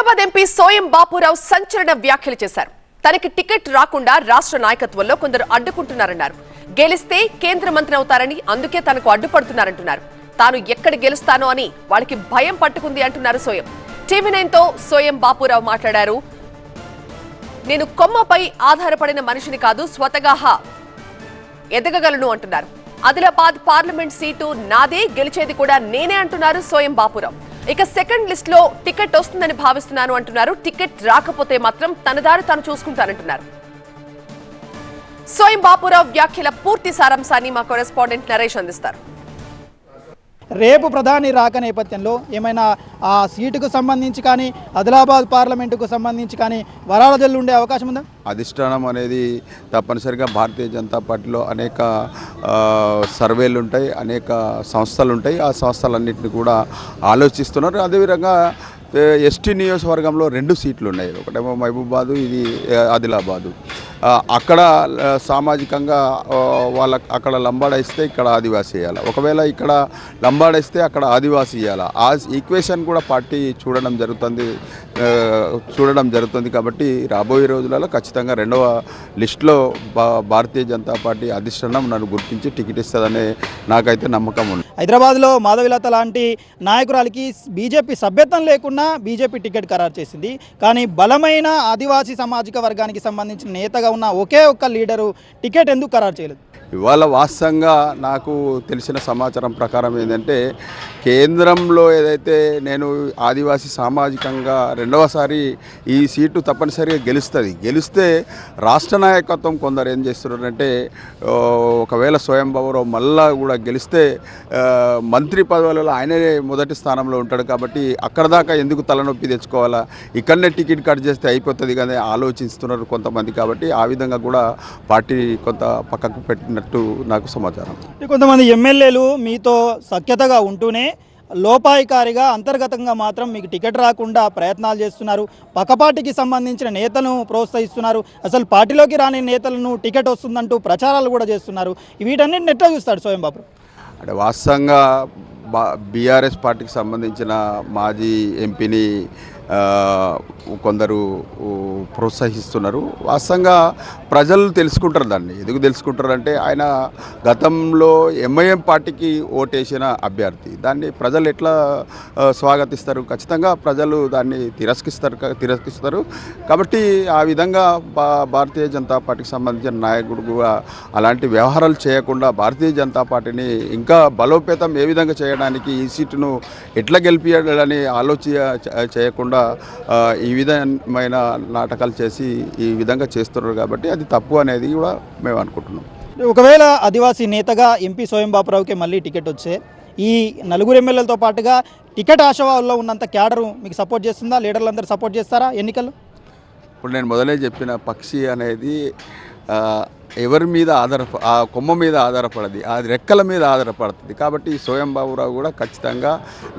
Adilabad MP Soyam Bapurao సంచలన వ్యాఖ్యలు చేశారు. తనకి టికెట్ రాకుండా రాష్ట్ర నాయకత్వంలో కొందరు అడ్డుకుంటున్నారన్నారు. గెలిస్తే కేంద్ర మంత్రి అవుతారని అందుకే తనకు అడ్డుపడుతున్నారంటున్నారు. తాను ఎక్కడ గెలుస్తానో అని వాళ్ళకి భయం పట్టుకుంది అంటున్నారు సోయం. టీవీ9 తో సోయం బాపురావు మాట్లాడారు. నేను కొమ్మపై ఆధారపడిన మనిషిని కాదు, స్వతగా ఎదగగలను అంటున్నారు. ఆదిలాబాద్ పార్లమెంట్ సీటు నాదే, గెలిచేది కూడా నేనే అంటున్నారు సోయం బాపురావు. ఇక సెకండ్ లిస్ట్ లో టికెట్ వస్తుందని భావిస్తున్నాను అంటున్నారు. టికెట్ రాకపోతే మాత్రం తన దారి తాను చూసుకుంటానంటున్నారు. సోయం బాపురావు వ్యాఖ్యల పూర్తి సారాంశాన్ని మా కరెస్పాండెంట్ నరేష్ అందిస్తారు. రేపు ప్రధాని రాక నేపథ్యంలో ఏమైనా ఆ సీటుకు సంబంధించి కానీ ఆదిలాబాద్ పార్లమెంటుకు సంబంధించి కానీ వరాల జల్లు ఉండే అవకాశం ఉందా? అధిష్టానం అనేది తప్పనిసరిగా భారతీయ జనతా పార్టీలో అనేక సర్వేలు ఉంటాయి, అనేక సంస్థలు ఉంటాయి. ఆ సంస్థలన్నింటినీ కూడా ఆలోచిస్తున్నారు. అదేవిధంగా ఎస్టీ నియోజకవర్గంలో 2 సీట్లు ఉన్నాయి. ఒకటేమో మహబూబాబాదు, ఇది ఆదిలాబాదు. అక్కడ సామాజికంగా అక్కడ లంబాడేస్తే ఇక్కడ ఆదివాసీ వేయాలి, ఒకవేళ ఇక్కడ లంబాడేస్తే అక్కడ ఆదివాసీ వేయాలి. ఆ ఈక్వేషన్ కూడా పార్టీ చూడడం జరుగుతుంది. కాబట్టి రాబోయే రోజులలో ఖచ్చితంగా 2వ లిస్టులో భారతీయ జనతా పార్టీ అధిష్టానం నన్ను గుర్తించి టికెట్ ఇస్తుందనే నాకైతే నమ్మకం ఉంది. హైదరాబాద్లో మాధవిలత లాంటి నాయకురాలికి బీజేపీ సభ్యత్వం లేకుండా బీజేపీ టికెట్ ఖరారు చేసింది. కానీ బలమైన ఆదివాసీ సామాజిక వర్గానికి సంబంధించిన నేతగా ఉన్న ఒకే ఒక్క లీడరు టికెట్ ఎందుకు ఖరారు చేయలేదు? ఇవాళ వాస్తవంగా నాకు తెలిసిన సమాచారం ప్రకారం ఏంటంటే, కేంద్రంలో ఏదైతే నేను ఆదివాసీ సామాజికంగా 2వసారి ఈ సీటు తప్పనిసరిగా గెలిస్తే రాష్ట్ర నాయకత్వం కొందరు ఏం చేస్తున్నారంటే, ఒకవేళ స్వయం బాపురావు మళ్ళా కూడా గెలిస్తే మంత్రి పదవులలో ఆయనే మొదటి స్థానంలో ఉంటాడు. కాబట్టి అక్కడ దాకా ఎందుకు తలనొప్పి తెచ్చుకోవాలా, ఇక్కడనే టికెట్ కట్ చేస్తే అయిపోతుంది కానీ ఆలోచిస్తున్నారు కొంతమంది. కాబట్టి ఆ విధంగా కూడా పార్టీ కొంత పక్కకు పెట్టినట్టు నాకు సమాచారం. కొంతమంది ఎమ్మెల్యేలు మీతో సఖ్యతగా ఉంటూనే లోపాయికారిగా అంతర్గతంగా మాత్రం మీకు టికెట్ రాకుండా ప్రయత్నాలు చేస్తున్నారు. పక్కపార్టీకి సంబంధించిన నేతలను ప్రోత్సహిస్తున్నారు. అసలు పార్టీలోకి రాని నేతలను టికెట్ వస్తుందంటూ ప్రచారాలు కూడా చేస్తున్నారు. వీటన్నిటిని ఎట్లా చూస్తాడు సోయం బాపురావు? అంటే వాస్తవంగా బీఆర్ఎస్ పార్టీకి సంబంధించిన మాజీ ఎంపీని కొందరు ప్రోత్సహిస్తున్నారు. వాస్తవంగా ప్రజలు తెలుసుకుంటారు. దాన్ని ఎందుకు తెలుసుకుంటారంటే, ఆయన గతంలో ఎంఐఎం పార్టీకి ఓటేసిన అభ్యర్థి. దాన్ని ప్రజలు ఎట్లా స్వాగతిస్తారు? ఖచ్చితంగా ప్రజలు దాన్ని తిరస్కరిస్తారు. కాబట్టి ఆ విధంగా భారతీయ జనతా పార్టీకి సంబంధించిన నాయకుడు కూడా అలాంటి వ్యవహారాలు చేయకుండా భారతీయ జనతా పార్టీని ఇంకా బలోపేతం ఏ విధంగా చేయడానికి, ఈ సీటును ఎట్లా గెలిపించాలని చేయకుండా ఈ విధమైన నాటకాలు చేసి ఈ విధంగా చేస్తున్నారు. కాబట్టి అది తప్పు అనేది కూడా మేము అనుకుంటున్నాం. ఒకవేళ ఆదివాసీ నేతగా ఎంపీ సోయం బాపురావుకి మళ్ళీ టికెట్ వచ్చే ఈ 4 ఎమ్మెల్యేలతో పాటుగా టికెట్ ఆశావాల్లో ఉన్నంత క్యాడరు మీకు సపోర్ట్ చేస్తుందా? లీడర్లందరూ సపోర్ట్ చేస్తారా ఎన్నికల్లో? ఇప్పుడు నేను మొదలే చెప్పిన పక్షి అనేది ఎవరి మీద ఆ కొమ్మ మీద ఆధారపడది, అది రెక్కల మీద ఆధారపడుతుంది. కాబట్టి సోయం బాపురావు కూడా ఖచ్చితంగా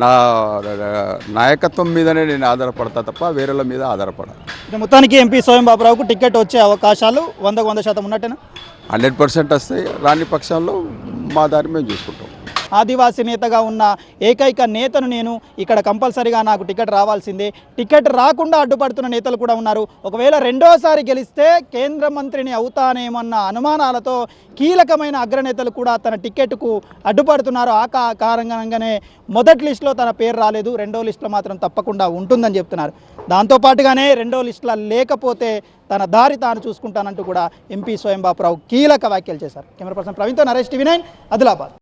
నా నాయకత్వం మీదనే నేను ఆధారపడతా తప్ప వేరేల మీద ఆధారపడాలి. మొత్తానికి ఎంపీ సోయం బాపురావుకు టికెట్ వచ్చే అవకాశాలు 100% ఉన్నట్టేనా? 100% వస్తాయి. రాని పక్షాల్లో మా దారి మేము చూసుకుంటాం. ఆదివాసీ నేతగా ఉన్న ఏకైక నేతను నేను, ఇక్కడ కంపల్సరీగా నాకు టికెట్ రావాల్సిందే, టికెట్ రాకుండా అడ్డుపడుతున్న నేతలు కూడా ఉన్నారు. ఒకవేళ 2వసారి గెలిస్తే కేంద్ర మంత్రిని అవుతానేమన్న అనుమానాలతో కీలకమైన అగ్రనేతలు కూడా తన టికెట్కు అడ్డుపడుతున్నారు. ఆ కారణంగానే మొదటి లిస్టులో తన పేరు రాలేదు, 2వ లిస్టులో మాత్రం తప్పకుండా ఉంటుందని చెప్తున్నారు. దాంతోపాటుగానే 2వ లిస్టులో లేకపోతే తన దారి తాను చూసుకుంటానంటూ కూడా ఎంపీ సోయం బాపురావు కీలక వ్యాఖ్యలు చేశారు. కెమెరా పర్సన్ ప్రవీణ్తో నరేష్, టీవీ9 ఆదిలాబాద్.